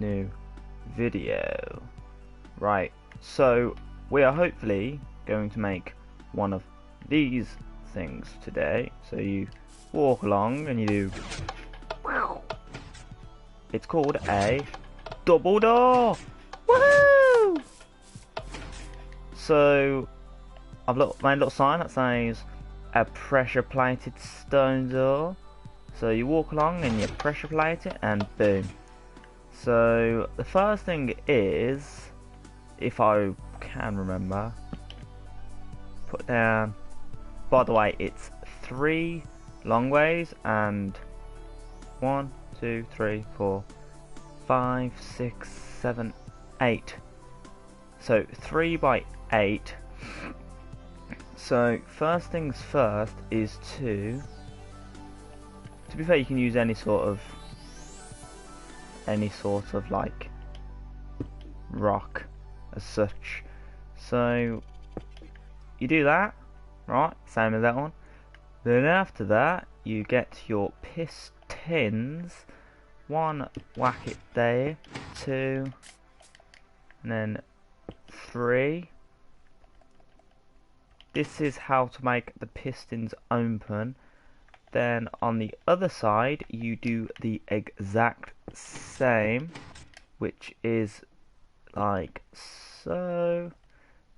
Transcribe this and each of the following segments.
new video. Right, so we are hopefully going to make one of these things today. So you walk along and you do. It's called a double door. Woohoo! So I've made a little sign that says a pressure plated stone door. So you walk along and you pressure plate it and boom. So the first thing is, if I can remember, put down, by the way, it's 3 long ways and 1, 2, 3, 4, 5, 6, 7, 8. So 3 by 8. So first things first is to be fair, you can use any sort of like rock as such. So you do that, right? Same as that one. Then after that, you get your pistons. 1, whack it there. 2, and then 3. This is how to make the pistons open. Then on the other side, you do the exact same, which is like so.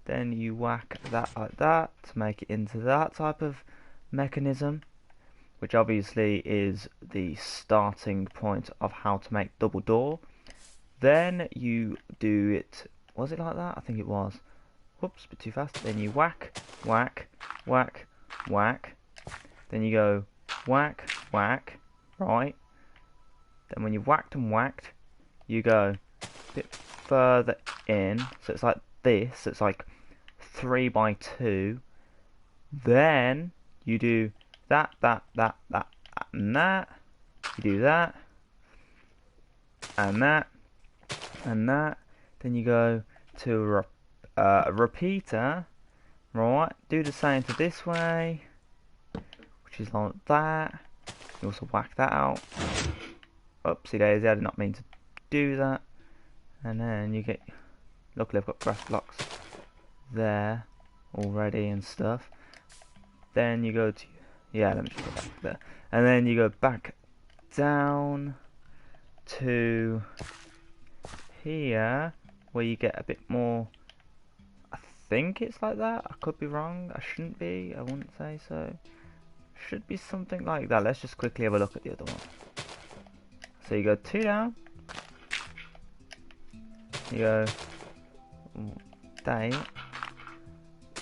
Then you whack that like that to make it into that type of mechanism, which obviously is the starting point of how to make double door. Then you do it, was it like that? I think it was. Whoops, a bit too fast. Then you whack, whack, whack, whack. Then you go whack, whack, right? Then when you've whacked and whacked, you go a bit further in. So it's like this, so it's like 3 by 2. Then you do that, and that. You do that, and that, and that. Then you go to a repeater, right? Do the same to this way, which is like that. You also whack that out. Oopsie daisy, I did not mean to do that. And then you get, luckily I've got grass blocks there already and stuff. Then you go to, yeah, let me just go back there. And then you go back down to here, where you get a bit more, I think it's like that. I could be wrong, I shouldn't be, I wouldn't say so. Should be something like that. Let's just quickly have a look at the other one. So you go 2 down. You go, dang,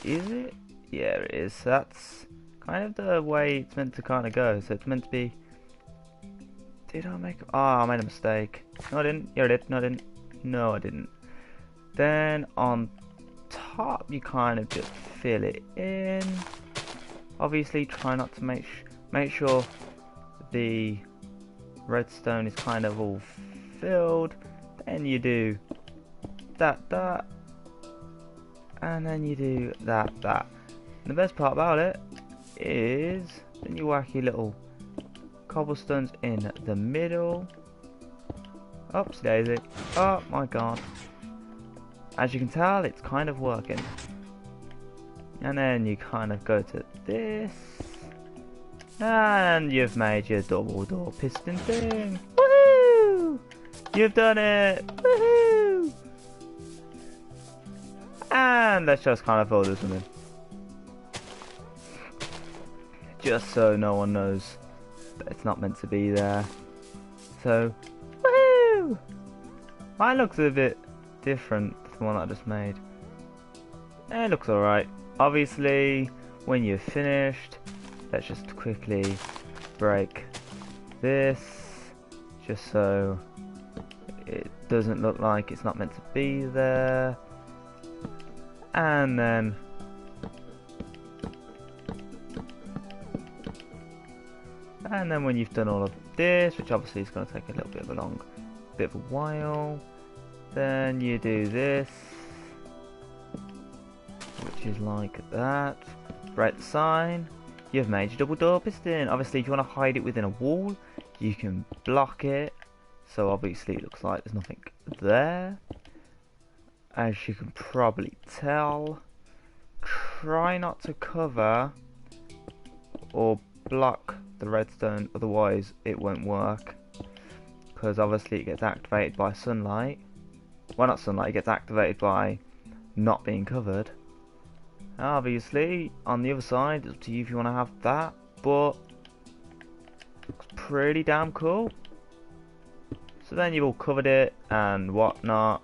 is it? Yeah, it is. So that's kind of the way it's meant to kind of go. So it's meant to be. Did I make? Oh, I made a mistake. No, I didn't. Yeah, I did. No, I didn't. No, I didn't. Then on top, you kind of just fill it in. Obviously, try not to make sure the redstone is kind of all filled. Then you do that, and then you do that. And the best part about it is then you whack your little cobblestones in the middle. Oops, daisy. Oh my god. As you can tell, it's kind of working. And then you kind of go to this, and you've made your double door piston thing. Woohoo! You've done it! Woohoo! And let's just kind of fill this one in, just so no one knows that it's not meant to be there. So, woohoo! Mine looks a bit different to the one that I just made. It looks alright. Obviously, when you're finished, let's just quickly break this, just so it doesn't look like it's not meant to be there. And then when you've done all of this, which obviously is going to take a little bit of a while, then you do this, which is like that. Break the sign. You've made your double door piston. Obviously, if you want to hide it within a wall, you can block it. So obviously it looks like there's nothing there. As you can probably tell, try not to cover or block the redstone, otherwise it won't work. Because obviously it gets activated by sunlight. Well, not sunlight, it gets activated by not being covered. Obviously, on the other side, it's up to you if you want to have that, but looks pretty damn cool. So then you've all covered it and whatnot.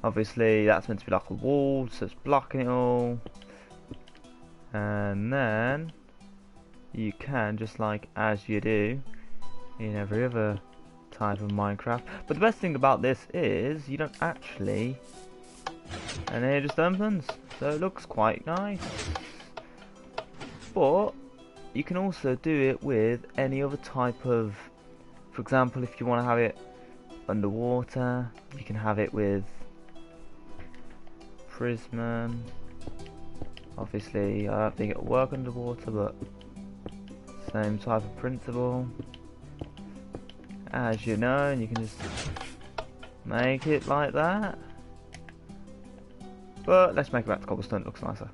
Obviously, that's meant to be like a wall, so it's blocking it all. And then you can, just like as you do in every other type of Minecraft. But the best thing about this is you don't actually, and then it just opens, so it looks quite nice. But you can also do it with any other type of, for example, if you want to have it underwater, you can have it with prism. Obviously I don't think it'll work underwater, but same type of principle, as you know, and you can just make it like that. But let's make it back to cobblestone, it looks nicer.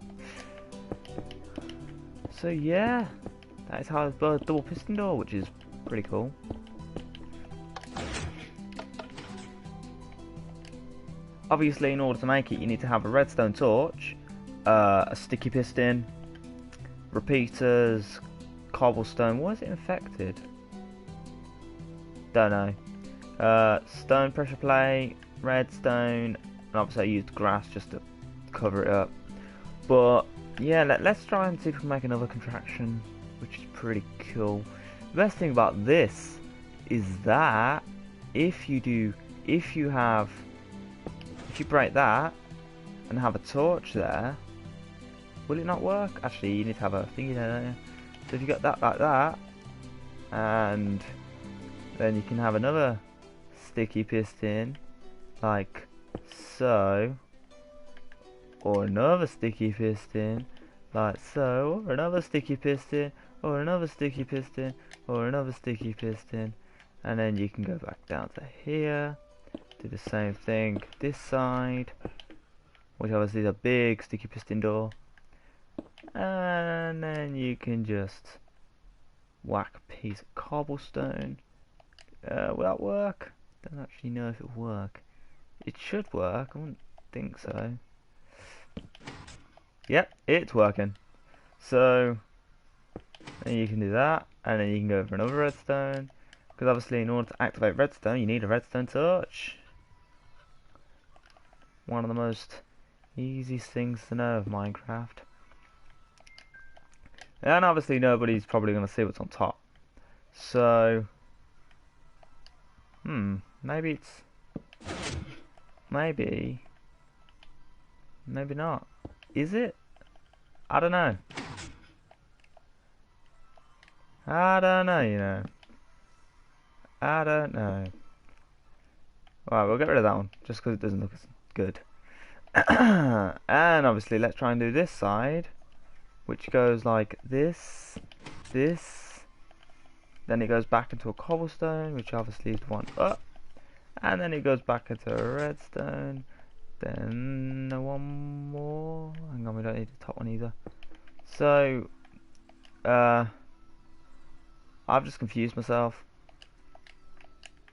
So yeah, that is how I build a double piston door, which is pretty cool. Obviously, in order to make it, you need to have a redstone torch, a sticky piston, repeaters, cobblestone. Why is it infected? Don't know. Stone pressure plate, redstone, and obviously I used grass just to cover it up. But yeah, let's try and see if we can make another contraction, which is pretty cool. The best thing about this is that if you break that and have a torch there, will it not work? Actually, you need to have a thingy there, don't you? So if you got that like that, and then you can have another sticky piston like so, or another sticky piston like so, or another sticky piston, or another sticky piston, or another sticky piston, and then you can go back down to here, do the same thing this side, which obviously is a big sticky piston door, and then you can just whack a piece of cobblestone. Will that work? Don't actually know if it'll work. It should work, I wouldn't think so. Yep, it's working. So then you can do that, and then you can go for another redstone, because obviously in order to activate redstone you need a redstone torch. One of the most easiest things to know of Minecraft. And obviously nobody's probably going to see what's on top. So maybe it's maybe not. Is it? I don't know. I don't know, you know. I don't know. Alright, we'll get rid of that one, just because it doesn't look as good. And obviously let's try and do this side, which goes like this, then it goes back into a cobblestone, which obviously is the one up, and then it goes back into a redstone, then one more. Hang on, we don't need the top one either. So I've just confused myself.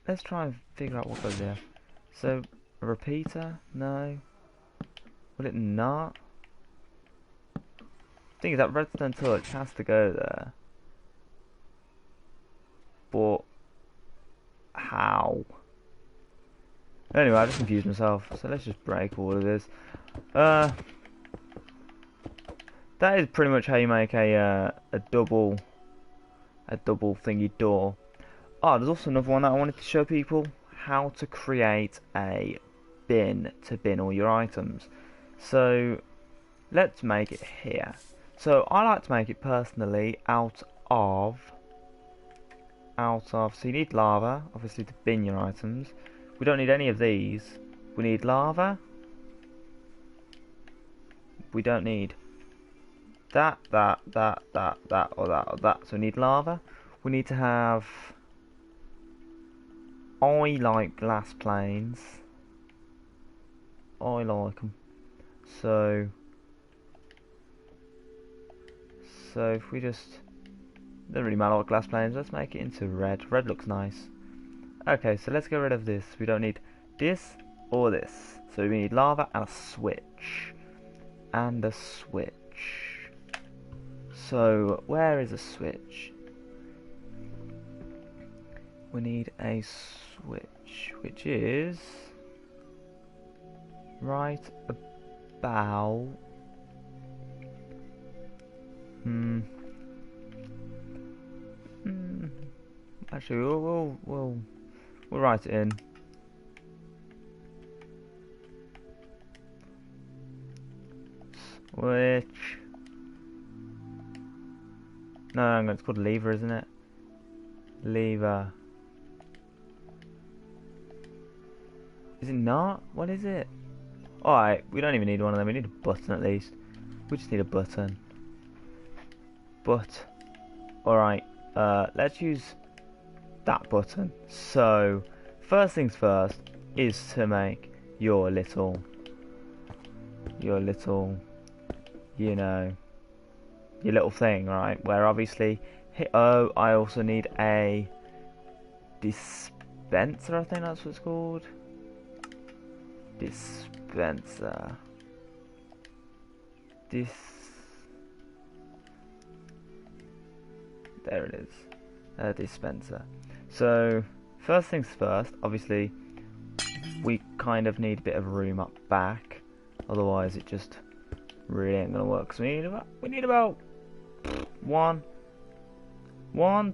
Let's try and figure out what goes there. So a repeater? No. Would it not? The thing is, that redstone torch has to go there. But how? Anyway, I just confused myself. So let's just break all of this. That is pretty much how you make a double thingy door. Oh, there's also another one that I wanted to show people, how to create a bin to bin all your items. So let's make it here. So I like to make it personally out of, so you need lava, obviously, to bin your items. We don't need any of these. We need lava. We don't need that, or that. So we need lava. We need to have I like glass planes. I like them. So if we just, doesn't really matter what glass planes, let's make it into red. Red looks nice. Okay, so let's get rid of this. We don't need this or this. So we need lava and a switch. And a switch. So where is a switch? We need a switch, which is right about actually we'll write it in. Switch. No, it's called lever, isn't it? Lever. Is it not? What is it? Alright, we don't even need one of them. We need a button at least. We just need a button. But, alright, let's use that button. So, first things first is to make your little, you know, your little thing, right? Where obviously, oh, I also need a dispenser, I think that's what it's called. Dispenser. There it is. A dispenser. So, first things first, obviously, we kind of need a bit of room up back. Otherwise, it just really ain't gonna work. So we need about 1,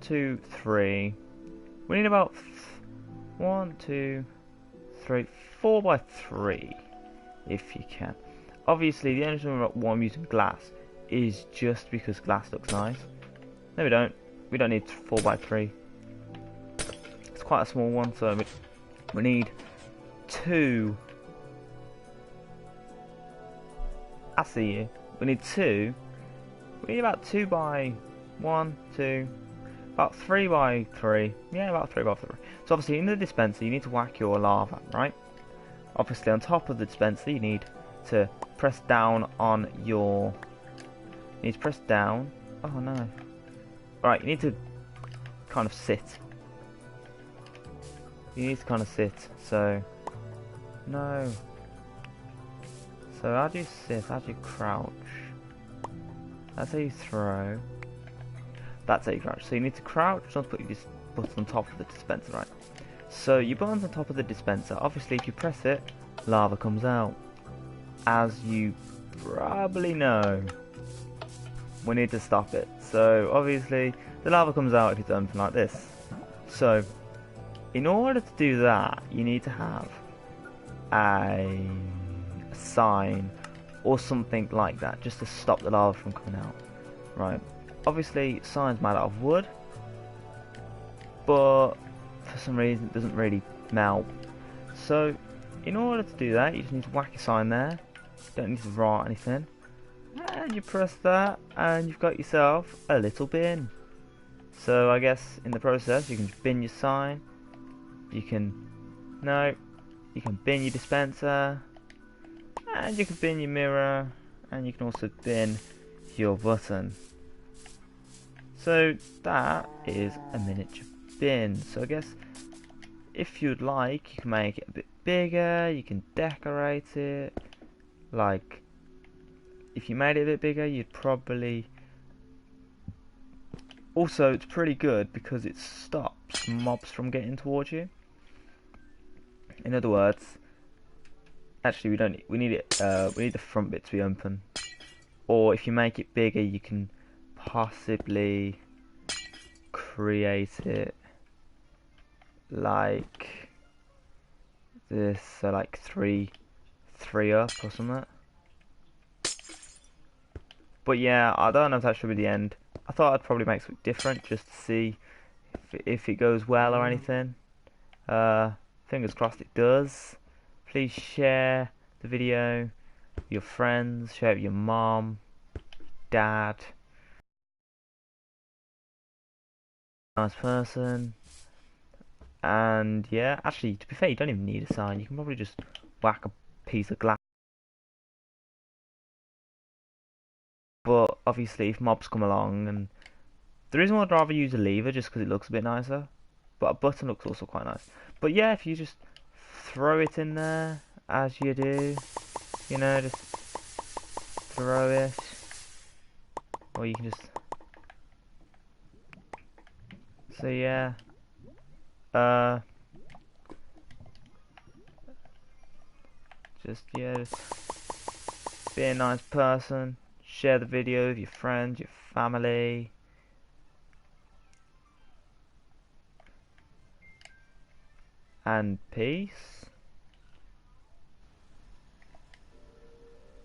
2, 3. We need about 1, 2, 3, 4 by 3, if you can. Obviously, the only reason why I'm using glass is just because glass looks nice. No, we don't. We don't need 4 by 3. It's quite a small one, so we need 2. I see you. We need 2. We need about 2 by 1, 2. About 3 by 3. Yeah, about 3 by 3. So obviously in the dispenser you need to whack your lava, right? Obviously on top of the dispenser you need to press down on your... You need to press down. Oh no. Right, you need to kind of sit. You need to kind of sit, so... No. So how do you sit? How do you crouch? That's how you throw. That's how you crouch. So you need to crouch, don't put your button on top of the dispenser, right? So your button's on top of the dispenser. Obviously if you press it, lava comes out. As you probably know. We need to stop it. So obviously the lava comes out if you do something like this. So in order to do that, you need to have a sign or something like that, just to stop the lava from coming out. Right. Obviously, sign's made out of wood, but for some reason it doesn't really melt. So, in order to do that, you just need to whack a sign there. You don't need to write anything. And you press that, and you've got yourself a little bin. So, I guess in the process, you can bin your sign. You can bin your dispenser. And you can bin your mirror, and you can also bin your button. So that is a miniature bin. So I guess if you'd like, you can make it a bit bigger, you can decorate it. Like, if you made it a bit bigger, you'd probably... Also, it's pretty good because it stops mobs from getting towards you. In other words, actually we need the front bit to be open. Or if you make it bigger, you can possibly create it like this, so like three up or something. But yeah, I don't know if that should be the end. I thought I'd probably make something different just to see if it goes well or anything. Fingers crossed it does. Please share the video with your friends, share it with your mom, dad, nice person, And yeah, actually, to be fair, you don't even need a sign. You can probably just whack a piece of glass. But obviously, if mobs come along, and the reason why I'd rather use a lever just because it looks a bit nicer. But a button looks also quite nice. But yeah, if you just throw it in there as you do, you know, just throw it, or you can just. So yeah, uh, just be a nice person. Share the video with your friends, your family. And peace.